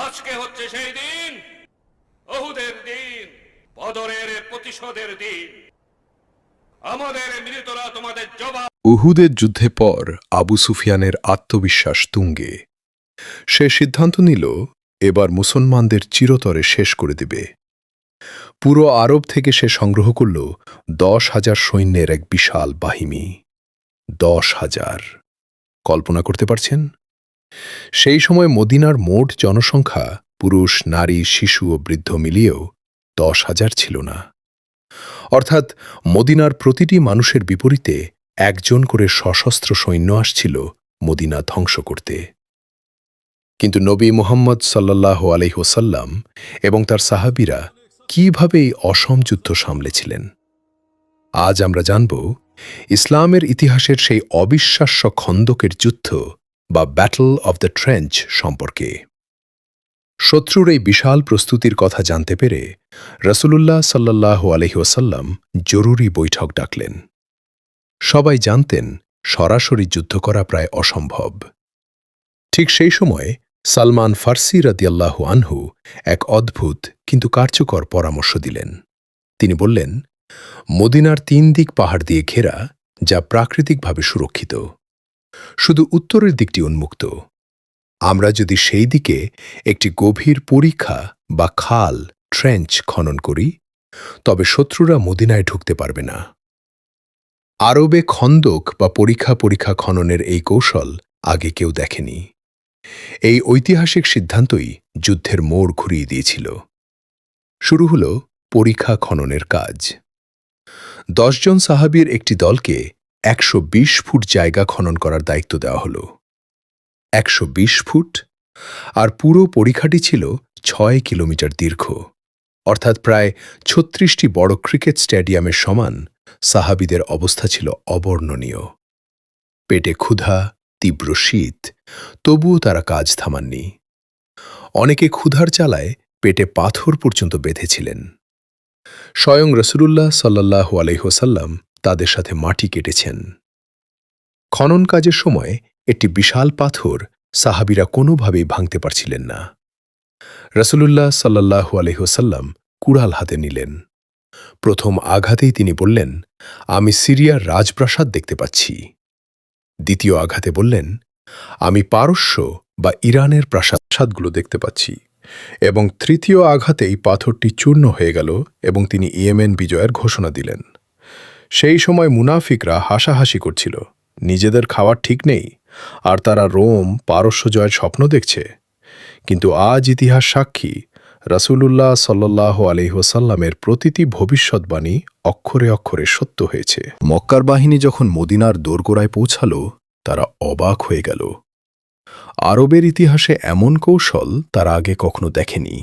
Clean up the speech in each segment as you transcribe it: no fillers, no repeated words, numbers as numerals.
আজকে হচ্ছে সেই দিন, ওহুদের দিন, বদরের প্রতিশোধের দিন। আমাদের মৃতরা তোমাদের জবাব। উহুদের যুদ্ধে পর আবু সুফিয়ানের আত্মবিশ্বাস তুঙ্গে। সে সিদ্ধান্ত নিল এবার মুসলমানদের চিরতরে শেষ করে দেবে। পুরো আরব থেকে সে সংগ্রহ করল 10,000 সৈন্যের এক বিশাল বাহিনী। 10,000! কল্পনা করতে পারছেন? সেই সময় মদিনার মোট জনসংখ্যা পুরুষ, নারী, শিশু ও বৃদ্ধ মিলিয়েও 10,000 ছিল না। অর্থাৎ মদিনার প্রতিটি মানুষের বিপরীতে একজন করে সশস্ত্র সৈন্য আসছিল মদিনা ধ্বংস করতে। কিন্তু নবী মুহাম্মদ সাল্লাল্লাহু আলাইহি ওয়াসাল্লাম এবং তার সাহাবীরা কিভাবে এই অসম যুদ্ধ সামলেছিলেন। আজ আমরা জানব ইসলামের ইতিহাসের সেই অবিশ্বাস্য খন্দকের যুদ্ধ বা ব্যাটল অব দ্য ট্রেঞ্চ সম্পর্কে। শত্রুর এই বিশাল প্রস্তুতির কথা জানতে পেরে রাসূলুল্লাহ সাল্লাল্লাহু আলাইহি ওয়াসাল্লাম জরুরি বৈঠক ডাকলেন। সবাই জানতেন সরাসরি যুদ্ধ করা প্রায় অসম্ভব। ঠিক সেই সময় সালমান ফার্সি রাদিয়াল্লাহু আনহু এক অদ্ভুত কিন্তু কার্যকর পরামর্শ দিলেন। তিনি বললেন, মদিনার 3 দিক পাহাড় দিয়ে ঘেরা, যা প্রাকৃতিকভাবে সুরক্ষিত। শুধু উত্তরের দিকটি উন্মুক্ত। আমরা যদি সেই দিকে একটি গভীর পরিখা বা খাল, ট্রেঞ্চ খনন করি, তবে শত্রুরা মদিনায় ঢুকতে পারবে না। আরবে খন্দক বা পরিখা খননের এই কৌশল আগে কেউ দেখেনি। এই ঐতিহাসিক সিদ্ধান্তই যুদ্ধের মোড় ঘুরিয়ে দিয়েছিল। শুরু হল পরিখা খননের কাজ। 10 জন সাহাবীর একটি দলকে 120 ফুট জায়গা খনন করার দায়িত্ব দেওয়া হল। 120 ফুট? আর পুরো পরিখাটি ছিল 6 কিলোমিটার দীর্ঘ, অর্থাৎ প্রায় 36টি বড় ক্রিকেট স্টেডিয়ামের সমান। সাহাবীদের অবস্থা ছিল অবর্ণনীয়। পেটে ক্ষুধা, তীব্র শীত, তবুও তারা কাজ থামাননি। অনেকে ক্ষুধার জ্বালায় পেটে পাথর পর্যন্ত বেঁধেছিলেন। স্বয়ং রাসূলুল্লাহ সাল্লাল্লাহু আলাইহি ওয়াসাল্লাম তাদের সাথে মাটি কেটেছেন। খনন কাজের সময় একটি বিশাল পাথর সাহাবীরা কোনোভাবেই ভাঙতে পারছিলেন না। রাসূলুল্লাহ সাল্লাল্লাহু আলাইহি ওয়াসাল্লাম কুড়াল হাতে নিলেন। প্রথম আঘাতেই তিনি বললেন, আমি সিরিয়ার রাজপ্রাসাদ দেখতে পাচ্ছি। দ্বিতীয় আঘাতে বললেন, আমি পারস্য বা ইরানের প্রাসাদগুলো দেখতে পাচ্ছি। এবং তৃতীয় আঘাতেই পাথরটি চূর্ণ হয়ে গেল এবং তিনি ইয়েমেন বিজয়ের ঘোষণা দিলেন। সেই সময় মুনাফিকরা হাসাহাসি করছিল, নিজেদের খাওয়ার ঠিক নেই, আর তারা রোম, পারস্য জয়ের স্বপ্ন দেখছে। কিন্তু আজ ইতিহাস সাক্ষী, রাসূলুল্লাহ সাল্লাল্লাহু আলাইহি ওয়াসাল্লামের প্রতিটি ভবিষ্যৎবাণী অক্ষরে অক্ষরে সত্য হয়েছে। মক্কার বাহিনী যখন মদিনার দোরগোড়ায় পৌঁছাল, তারা অবাক হয়ে গেল। আরবের ইতিহাসে এমন কৌশল তারা আগে কখনো দেখেনি।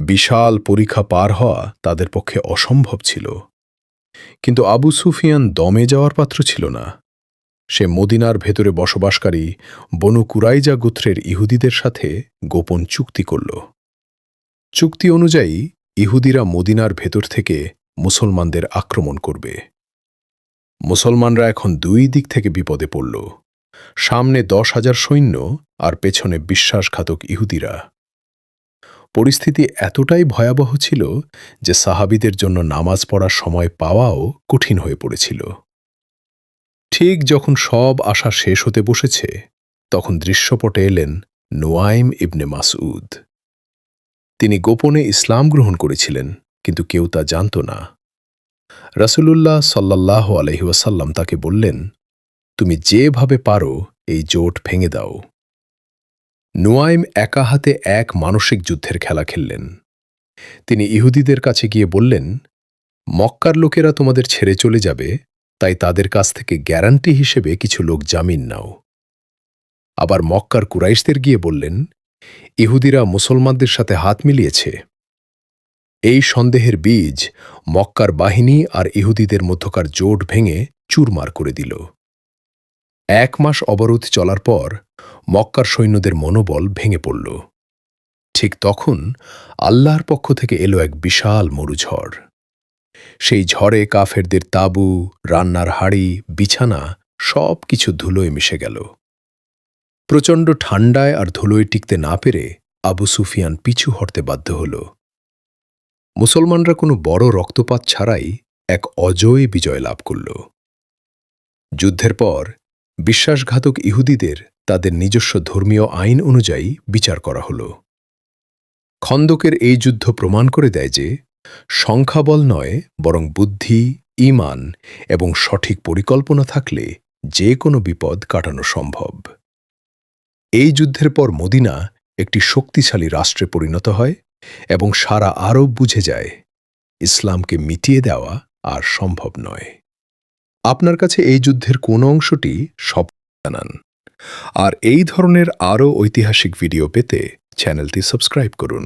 বিশাল পরিখা পার হওয়া তাদের পক্ষে অসম্ভব ছিল। কিন্তু আবু সুফিয়ান দমে যাওয়ার পাত্র ছিল না। সে মদিনার ভেতরে বসবাসকারী বনু কুরাইজা গোত্রের ইহুদিদের সাথে গোপন চুক্তি করল। চুক্তি অনুযায়ী ইহুদিরা মদিনার ভেতর থেকে মুসলমানদের আক্রমণ করবে। মুসলমানরা এখন 2 দিক থেকে বিপদে পড়ল। সামনে 10,000 সৈন্য আর পেছনে বিশ্বাসঘাতক ইহুদিরা। পরিস্থিতি এতটাই ভয়াবহ ছিল যে সাহাবীদের জন্য নামাজ পড়ার সময় পাওয়াও কঠিন হয়ে পড়েছিল। ঠিক যখন সব আশা শেষ হতে বসেছে, তখন দৃশ্যপটে এলেন নুয়াইম ইবনে মাসউদ। তিনি গোপনে ইসলাম গ্রহণ করেছিলেন, কিন্তু কেউ তা জানত না। রাসূলুল্লাহ সাল্লাল্লাহু আলাইহি ওয়াসাল্লাম তাকে বললেন, তুমি যেভাবে পারো এই জোট ভেঙে দাও। নুয়াইম একা হাতে এক মানসিক যুদ্ধের খেলা খেললেন। তিনি ইহুদিদের কাছে গিয়ে বললেন, মক্কার লোকেরা তোমাদের ছেড়ে চলে যাবে, তাই তাদের কাছ থেকে গ্যারান্টি হিসেবে কিছু লোক জামিন নাও। আবার মক্কার কুরাইশদের গিয়ে বললেন, ইহুদিরা মুসলমানদের সাথে হাত মিলিয়েছে। এই সন্দেহের বীজ মক্কার বাহিনী আর ইহুদিদের মধ্যকার জোট ভেঙে চুরমার করে দিল। 1 মাস অবরোধ চলার পর মক্কার সৈন্যদের মনোবল ভেঙে পড়ল। ঠিক তখন আল্লাহর পক্ষ থেকে এলো এক বিশাল মরুঝড়। সেই ঝড়ে কাফেরদের তাঁবু, রান্নার হাঁড়ি, বিছানা সবকিছু ধুলোয় মিশে গেল। প্রচণ্ড ঠান্ডায় আর ধুলোয় টিকতে না পেরে আবু সুফিয়ান পিছু হটতে বাধ্য হল। মুসলমানরা কোনো বড় রক্তপাত ছাড়াই এক অজয় বিজয় লাভ করল। যুদ্ধের পর বিশ্বাসঘাতক ইহুদিদের তাদের নিজস্ব ধর্মীয় আইন অনুযায়ী বিচার করা হল। খন্দকের এই যুদ্ধ প্রমাণ করে দেয় যে সংখ্যাবল নয়, বরং বুদ্ধি, ঈমান এবং সঠিক পরিকল্পনা থাকলে যে কোনো বিপদ কাটানো সম্ভব। এই যুদ্ধের পর মদিনা একটি শক্তিশালী রাষ্ট্রে পরিণত হয় এবং সারা আরব বুঝে যায় ইসলামকে মিটিয়ে দেওয়া আর সম্ভব নয়। আপনার কাছে এই যুদ্ধের কোন অংশটি সব জানান, আর এই ধরনের আরও ঐতিহাসিক ভিডিও পেতে চ্যানেলটি সাবস্ক্রাইব করুন।